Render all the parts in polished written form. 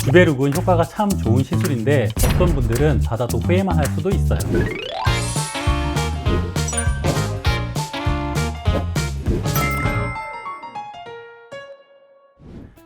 주베룩은 효과가 참 좋은 시술인데 어떤 분들은 받아도 후회만 할 수도 있어요.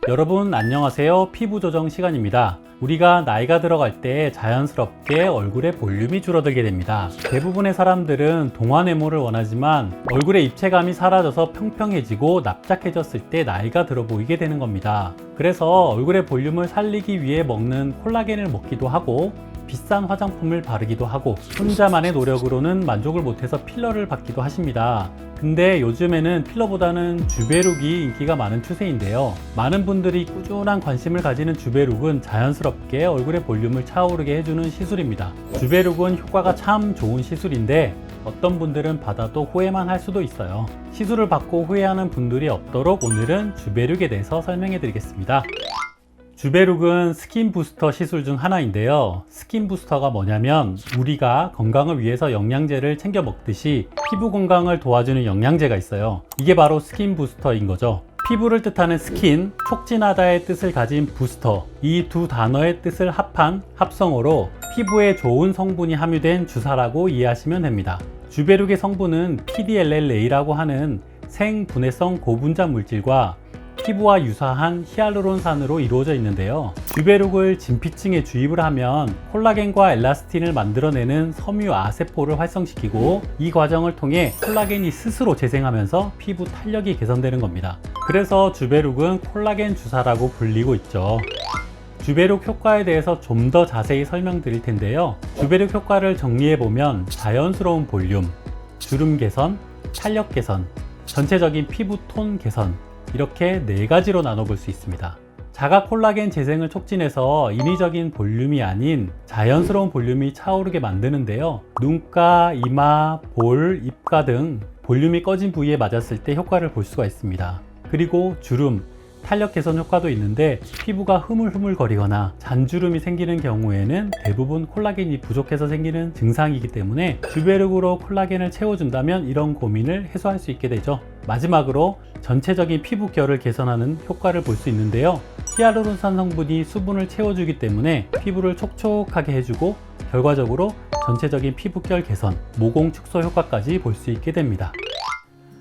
여러분 안녕하세요. 피부 조정 시간입니다. 우리가 나이가 들어갈 때 자연스럽게 얼굴의 볼륨이 줄어들게 됩니다. 대부분의 사람들은 동안 외모를 원하지만 얼굴의 입체감이 사라져서 평평해지고 납작해졌을 때 나이가 들어 보이게 되는 겁니다. 그래서 얼굴의 볼륨을 살리기 위해 먹는 콜라겐을 먹기도 하고 비싼 화장품을 바르기도 하고 혼자만의 노력으로는 만족을 못해서 필러를 받기도 하십니다. 근데 요즘에는 필러보다는 주베룩이 인기가 많은 추세인데요. 많은 분들이 꾸준한 관심을 가지는 주베룩은 자연스럽게 얼굴의 볼륨을 차오르게 해주는 시술입니다. 주베룩은 효과가 참 좋은 시술인데 어떤 분들은 받아도 후회만 할 수도 있어요. 시술을 받고 후회하는 분들이 없도록 오늘은 주베룩에 대해서 설명해 드리겠습니다. 주베룩은 스킨 부스터 시술 중 하나인데요. 스킨 부스터가 뭐냐면 우리가 건강을 위해서 영양제를 챙겨 먹듯이 피부 건강을 도와주는 영양제가 있어요. 이게 바로 스킨 부스터인 거죠. 피부를 뜻하는 스킨, 촉진하다의 뜻을 가진 부스터, 이 두 단어의 뜻을 합한 합성어로 피부에 좋은 성분이 함유된 주사라고 이해하시면 됩니다. 주베룩의 성분은 PDLLA라고 하는 생분해성 고분자 물질과 피부와 유사한 히알루론산으로 이루어져 있는데요. 주베룩을 진피층에 주입을 하면 콜라겐과 엘라스틴을 만들어내는 섬유아세포를 활성시키고 이 과정을 통해 콜라겐이 스스로 재생하면서 피부 탄력이 개선되는 겁니다. 그래서 주베룩은 콜라겐 주사라고 불리고 있죠. 주베룩 효과에 대해서 좀 더 자세히 설명드릴 텐데요. 주베룩 효과를 정리해보면 자연스러운 볼륨, 주름 개선, 탄력 개선, 전체적인 피부 톤 개선, 이렇게 네 가지로 나눠볼 수 있습니다. 자가 콜라겐 재생을 촉진해서 인위적인 볼륨이 아닌 자연스러운 볼륨이 차오르게 만드는데요. 눈가, 이마, 볼, 입가 등 볼륨이 꺼진 부위에 맞았을 때 효과를 볼 수가 있습니다. 그리고 주름, 탄력 개선 효과도 있는데 피부가 흐물흐물거리거나 잔주름이 생기는 경우에는 대부분 콜라겐이 부족해서 생기는 증상이기 때문에 주베룩으로 콜라겐을 채워준다면 이런 고민을 해소할 수 있게 되죠. 마지막으로 전체적인 피부결을 개선하는 효과를 볼 수 있는데요. 히알루론산 성분이 수분을 채워주기 때문에 피부를 촉촉하게 해주고 결과적으로 전체적인 피부결 개선, 모공 축소 효과까지 볼 수 있게 됩니다.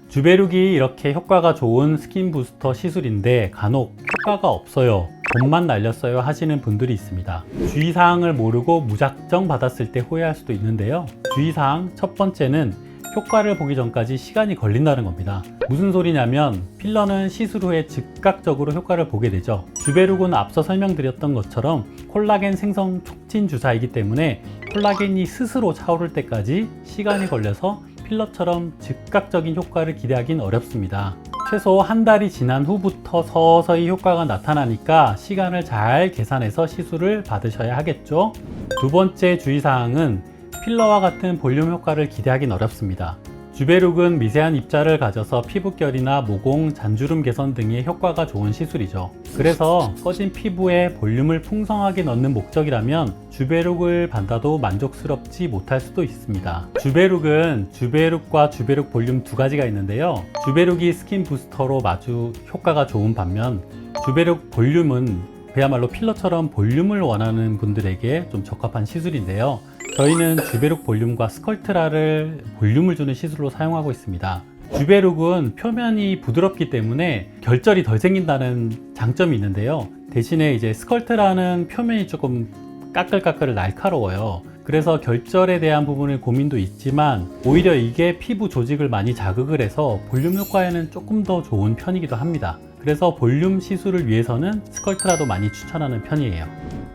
주베룩이 이렇게 효과가 좋은 스킨 부스터 시술인데 간혹 효과가 없어요, 돈만 날렸어요 하시는 분들이 있습니다. 주의사항을 모르고 무작정 받았을 때 후회할 수도 있는데요. 주의사항 첫 번째는 효과를 보기 전까지 시간이 걸린다는 겁니다. 무슨 소리냐면 필러는 시술 후에 즉각적으로 효과를 보게 되죠. 주베룩은 앞서 설명드렸던 것처럼 콜라겐 생성 촉진 주사이기 때문에 콜라겐이 스스로 차오를 때까지 시간이 걸려서 필러처럼 즉각적인 효과를 기대하긴 어렵습니다. 최소 한 달이 지난 후부터 서서히 효과가 나타나니까 시간을 잘 계산해서 시술을 받으셔야 하겠죠. 두 번째 주의사항은 필러와 같은 볼륨 효과를 기대하긴 어렵습니다. 주베룩은 미세한 입자를 가져서 피부결이나 모공, 잔주름 개선 등의 효과가 좋은 시술이죠. 그래서 꺼진 피부에 볼륨을 풍성하게 넣는 목적이라면 주베룩을 받아도 만족스럽지 못할 수도 있습니다. 주베룩은 주베룩과 주베룩 볼륨 두 가지가 있는데요. 주베룩이 스킨 부스터로 마주 효과가 좋은 반면 주베룩 볼륨은 그야말로 필러처럼 볼륨을 원하는 분들에게 좀 적합한 시술인데요. 저희는 주베룩 볼륨과 스컬트라를 볼륨을 주는 시술로 사용하고 있습니다. 주베룩은 표면이 부드럽기 때문에 결절이 덜 생긴다는 장점이 있는데요. 대신에 이제 스컬트라는 표면이 조금 까끌까끌 날카로워요. 그래서 결절에 대한 부분의 고민도 있지만 오히려 이게 피부 조직을 많이 자극을 해서 볼륨 효과에는 조금 더 좋은 편이기도 합니다. 그래서 볼륨 시술을 위해서는 스컬트라도 많이 추천하는 편이에요.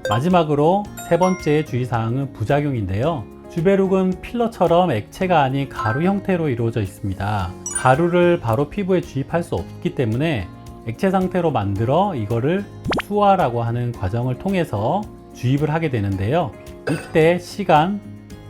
마지막으로 세 번째 주의사항은 부작용인데요. 주베룩은 필러처럼 액체가 아닌 가루 형태로 이루어져 있습니다. 가루를 바로 피부에 주입할 수 없기 때문에 액체 상태로 만들어 이거를 수화라고 하는 과정을 통해서 주입을 하게 되는데요. 이때 시간,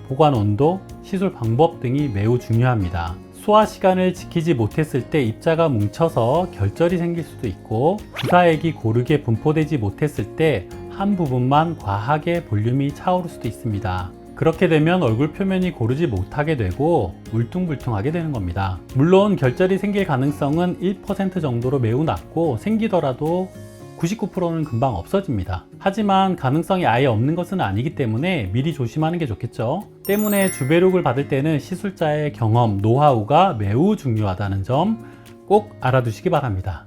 보관 온도, 시술 방법 등이 매우 중요합니다. 소화 시간을 지키지 못했을 때 입자가 뭉쳐서 결절이 생길 수도 있고 주사액이 고르게 분포되지 못했을 때 한 부분만 과하게 볼륨이 차오를 수도 있습니다. 그렇게 되면 얼굴 표면이 고르지 못하게 되고 울퉁불퉁하게 되는 겁니다. 물론 결절이 생길 가능성은 1% 정도로 매우 낮고 생기더라도 99%는 금방 없어집니다. 하지만 가능성이 아예 없는 것은 아니기 때문에 미리 조심하는 게 좋겠죠. 때문에 주베룩을 받을 때는 시술자의 경험, 노하우가 매우 중요하다는 점 꼭 알아두시기 바랍니다.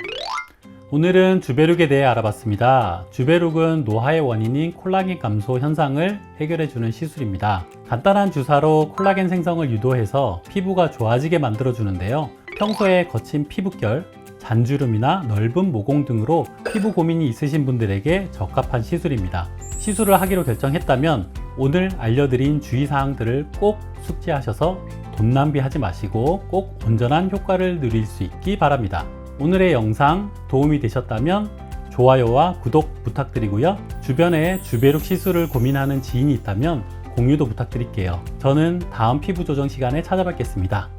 오늘은 주베룩에 대해 알아봤습니다. 주베룩은 노화의 원인인 콜라겐 감소 현상을 해결해주는 시술입니다. 간단한 주사로 콜라겐 생성을 유도해서 피부가 좋아지게 만들어주는데요. 평소에 거친 피부결, 잔주름이나 넓은 모공 등으로 피부 고민이 있으신 분들에게 적합한 시술입니다. 시술을 하기로 결정했다면 오늘 알려드린 주의사항들을 꼭 숙지하셔서 돈 낭비하지 마시고 꼭 온전한 효과를 누릴 수 있기 바랍니다. 오늘의 영상 도움이 되셨다면 좋아요와 구독 부탁드리고요. 주변에 주베룩 시술을 고민하는 지인이 있다면 공유도 부탁드릴게요. 저는 다음 피부 조정 시간에 찾아뵙겠습니다.